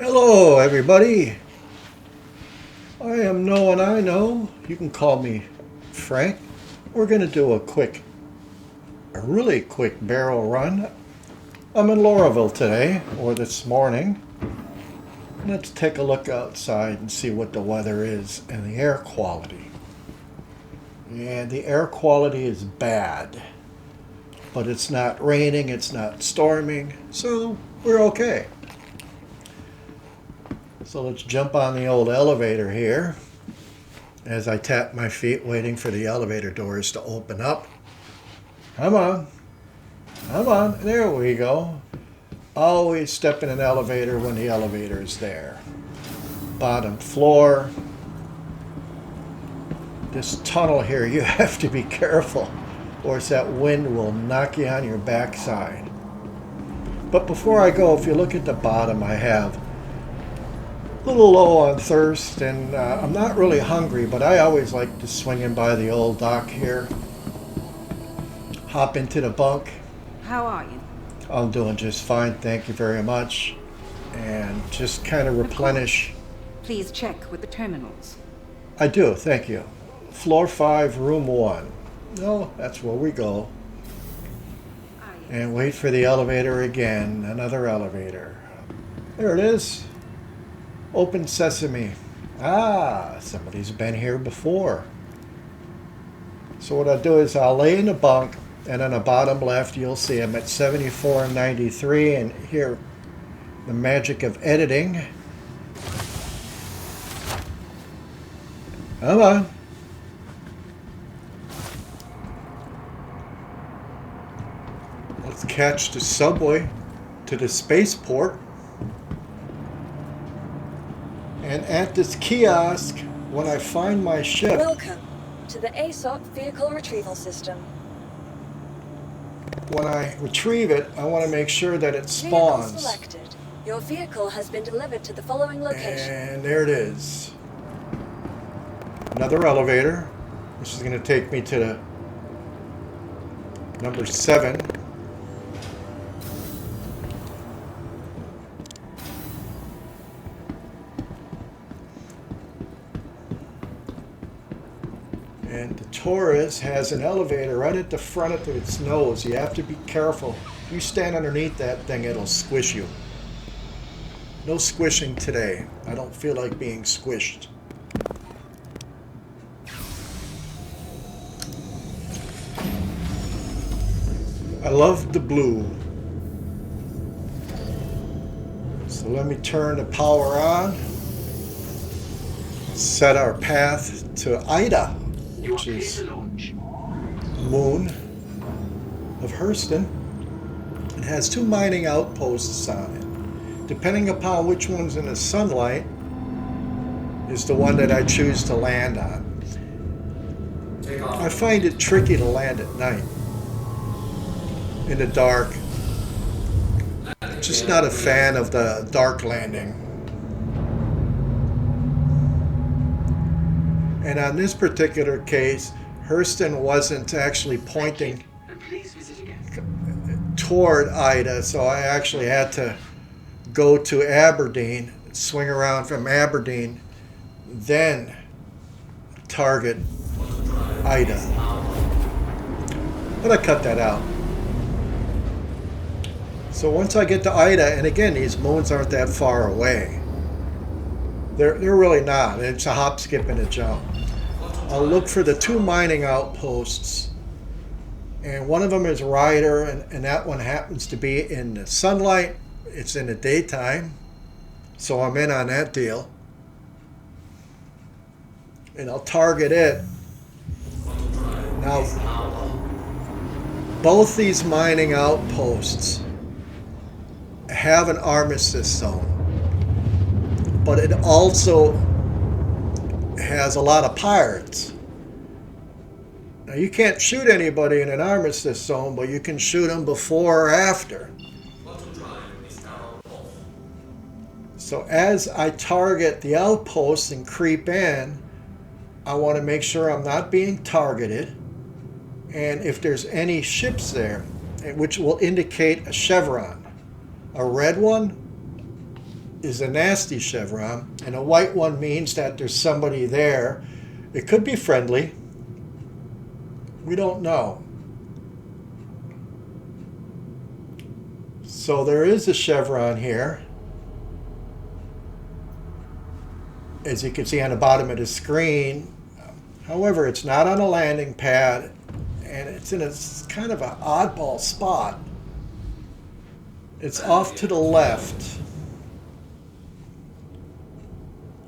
Hello, everybody. I am No and I Know. You can call me Frank. We're going to do a really quick barrel run. I'm in Lauraville today, or this morning. Let's take a look outside and see what the weather is and the air quality. And the air quality is bad, but it's not raining, it's not storming, so we're okay. So let's jump on the old elevator here as I tap my feet waiting for the elevator doors to open up. Come on. Come on. There we go. Always step in an elevator when the elevator is there. Bottom floor. This tunnel here, you have to be careful or that wind will knock you on your backside. But before I go, if you look at the bottom, I have a little low on thirst, and I'm not really hungry, but I always like to swing in by the old dock here, hop into the bunk. How are you? I'm doing just fine, thank you very much, and just kind of replenish. Please check with the terminals. I do, thank you. Floor 5, room 1. No, that's where we go. And wait for the elevator again, another elevator. There it is. Open sesame. Ah, somebody's been here before. So what I'll do is I'll lay in the bunk, and on the bottom left you'll see I'm at 74 and 93, and here the magic of editing. Come on. Let's catch the subway to the spaceport. And at this kiosk, when I find my ship... Welcome to the ASOC Vehicle Retrieval System. When I retrieve it, I want to make sure that it Vehicle spawns. selected. Your vehicle has been delivered to the following location. And there it is. Another elevator. This is going to take me to the number 7. And the Taurus has an elevator right at the front of its nose. You have to be careful. If you stand underneath that thing, it'll squish you. No squishing today. I don't feel like being squished. I love the blue. So let me turn the power on. Set our path to Ida, which is moon of Hurston. It has 2 mining outposts on it. Depending upon which one's in the sunlight is the one that I choose to land on. I find it tricky to land at night in the dark. Just not a fan of the dark landing. And on this particular case, Hurston wasn't actually pointing toward Ida, so I actually had to go to Aberdeen, swing around from Aberdeen, then target Ida. But I cut that out. So once I get to Ida, and again, these moons aren't that far away. They're really not. It's a hop, skip, and a jump. I'll look for the 2 mining outposts, and one of them is Ryder, and that one happens to be in the sunlight. It's in the daytime, so I'm in on that deal. And I'll target it. Now, both these mining outposts have an armistice zone, but it also has a lot of pirates. Now, you can't shoot anybody in an armistice zone, but you can shoot them before or after. So as I target the outposts and creep in, I want to make sure I'm not being targeted. And if there's any ships there, which will indicate a chevron, a red one is a nasty chevron, and a white one means that there's somebody there. It could be friendly. We don't know. So there is a chevron here. As you can see on the bottom of the screen. However, it's not on a landing pad, and it's in a kind of an oddball spot. It's off to the left.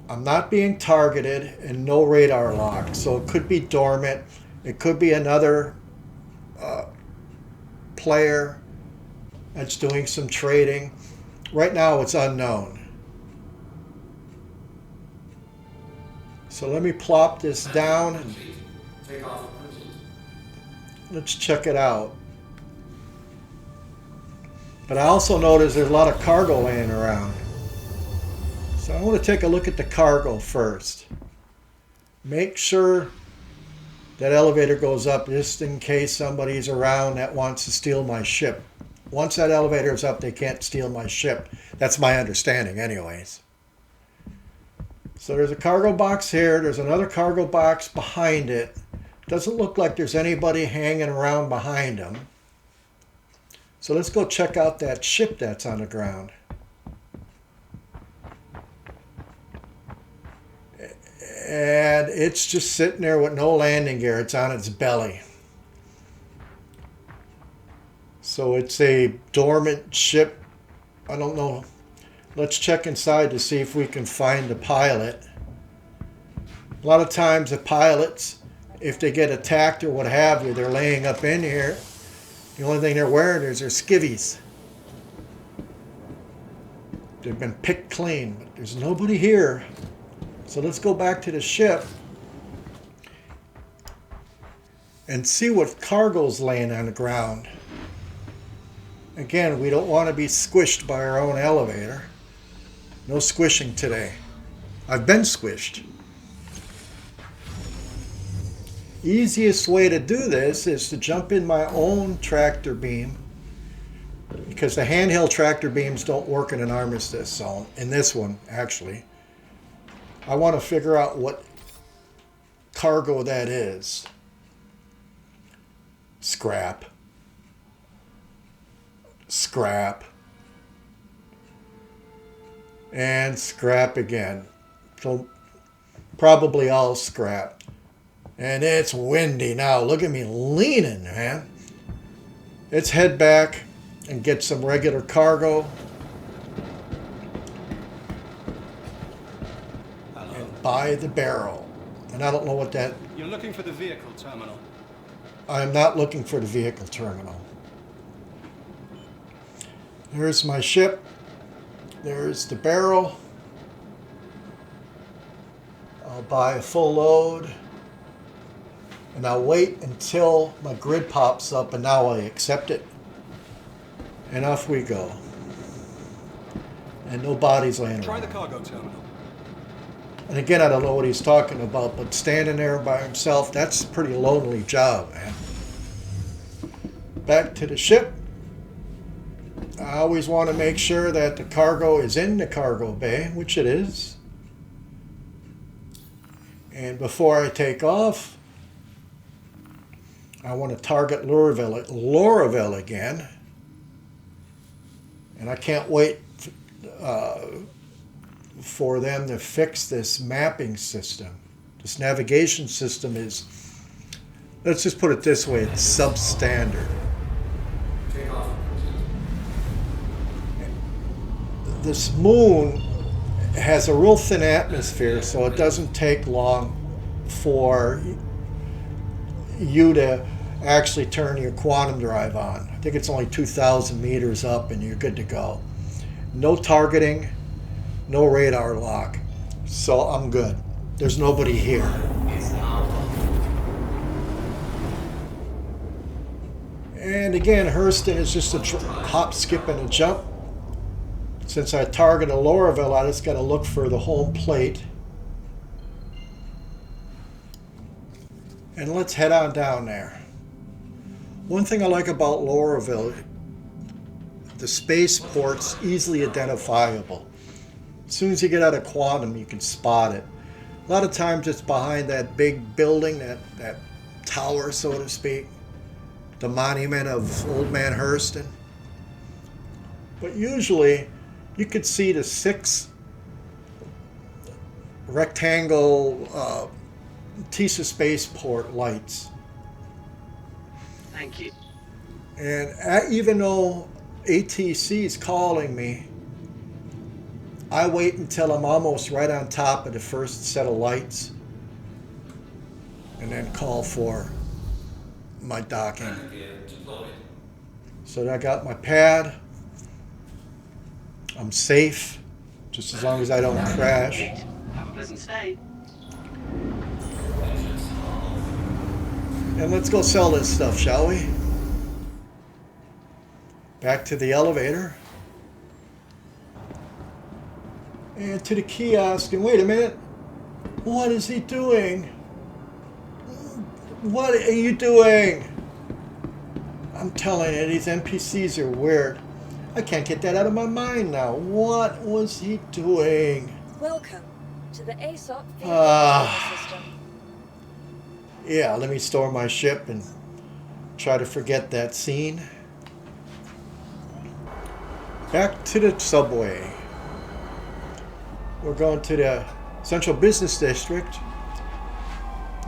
I'm not being targeted and no radar lock, so it could be dormant. It could be another player that's doing some trading. Right now it's unknown. So let me plop this down and let's check it out. But I also notice there's a lot of cargo laying around. So I want to take a look at the cargo first. Make sure that elevator goes up just in case somebody's around that wants to steal my ship. Once that elevator is up, they can't steal my ship. That's my understanding anyways. So there's a cargo box here. There's another cargo box behind it. Doesn't look like there's anybody hanging around behind them. So let's go check out that ship that's on the ground. And it's just sitting there with no landing gear. It's on its belly. So it's a dormant ship. I don't know. Let's check inside to see if we can find the pilot. A lot of times the pilots, if they get attacked or what have you, they're laying up in here. The only thing they're wearing is their skivvies. They've been picked clean, but there's nobody here. So let's go back to the ship and see what cargo's laying on the ground. Again, we don't want to be squished by our own elevator. No squishing today. I've been squished. Easiest way to do this is to jump in my own tractor beam, because the handheld tractor beams don't work in an armistice zone. In this one, actually. I want to figure out what cargo that is. Scrap. Scrap. And scrap again. So probably all scrap. And it's windy now. Look at me leaning, man. Let's head back and get some regular cargo. And buy the barrel. And I don't know what that... You're looking for the vehicle terminal. I'm not looking for the vehicle terminal. There's my ship. There's the barrel. I'll buy a full load. And I'll wait until my grid pops up, and now I accept it. And off we go. And no bodies laying Try around. the cargo terminal. And again, I don't know what he's talking about, but standing there by himself, that's a pretty lonely job, man. Back to the ship. I always want to make sure that the cargo is in the cargo bay, which it is. And before I take off, I want to target Lorville again. And I can't wait for them to fix this mapping system. This navigation system is, let's just put it this way, it's substandard. Take off. This moon has a real thin atmosphere, so it doesn't take long for you to actually turn your quantum drive on. I think it's only 2,000 meters up and you're good to go. No targeting, no radar lock, so I'm good. There's nobody here. And again, Hurston is just a hop, skip, and a jump. Since I targeted Lorville, I just got to look for the home plate. And let's head on down there. One thing I like about Lorville, the spaceport's easily identifiable. As soon as you get out of quantum, you can spot it. A lot of times it's behind that big building, that tower, so to speak. The monument of Old Man Hurston. But usually you could see the 6 rectangle TISA spaceport lights. Thank you. And even though ATC is calling me, I wait until I'm almost right on top of the first set of lights and then call for my docking. So I got my pad. I'm safe, just as long as I don't crash. Have a pleasant stay. And let's go sell this stuff, shall we? Back to the elevator. And to the kiosk. And wait a minute. What is he doing? What are you doing? I'm telling you, these NPCs are weird. I can't get that out of my mind now. What was he doing? Welcome to the ASOP vehicle system. Yeah, let me store my ship and try to forget that scene. Back to the subway. We're going to the Central Business District.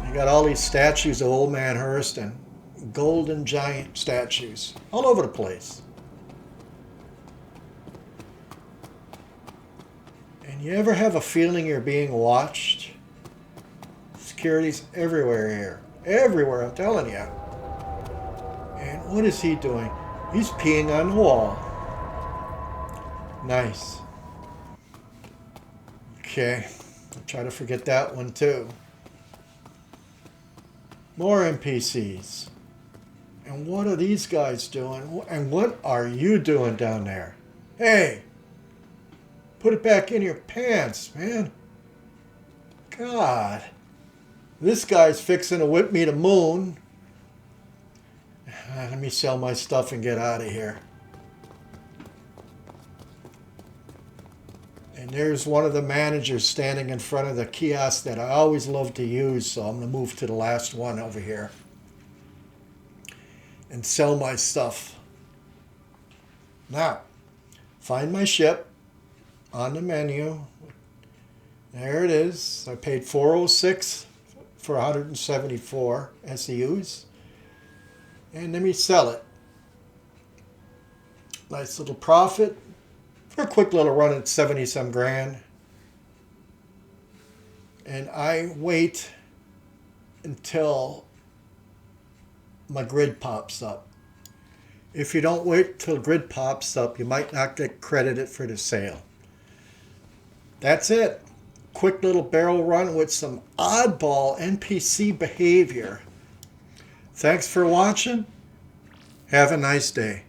You got all these statues of Old Man Hurston, golden giant statues all over the place. And you ever have a feeling you're being watched? Security's everywhere here. Everywhere, I'm telling you. And what is he doing? He's peeing on the wall. Nice. Okay. I'll try to forget that one too. More NPCs. And what are these guys doing? And what are you doing down there? Hey! Put it back in your pants, man. God. This guy's fixing to whip me to moon. Let me sell my stuff and get out of here. And there's one of the managers standing in front of the kiosk that I always love to use, so I'm going to move to the last one over here and sell my stuff. Now, find my ship on the menu. There it is. I paid $406 for 174 SEUs. And let me sell it. Nice little profit. For a quick little run at 70-some grand. And I wait until my grid pops up. If you don't wait till grid pops up, you might not get credited for the sale. That's it. Quick little barrel run with some oddball NPC behavior. Thanks for watching. Have a nice day.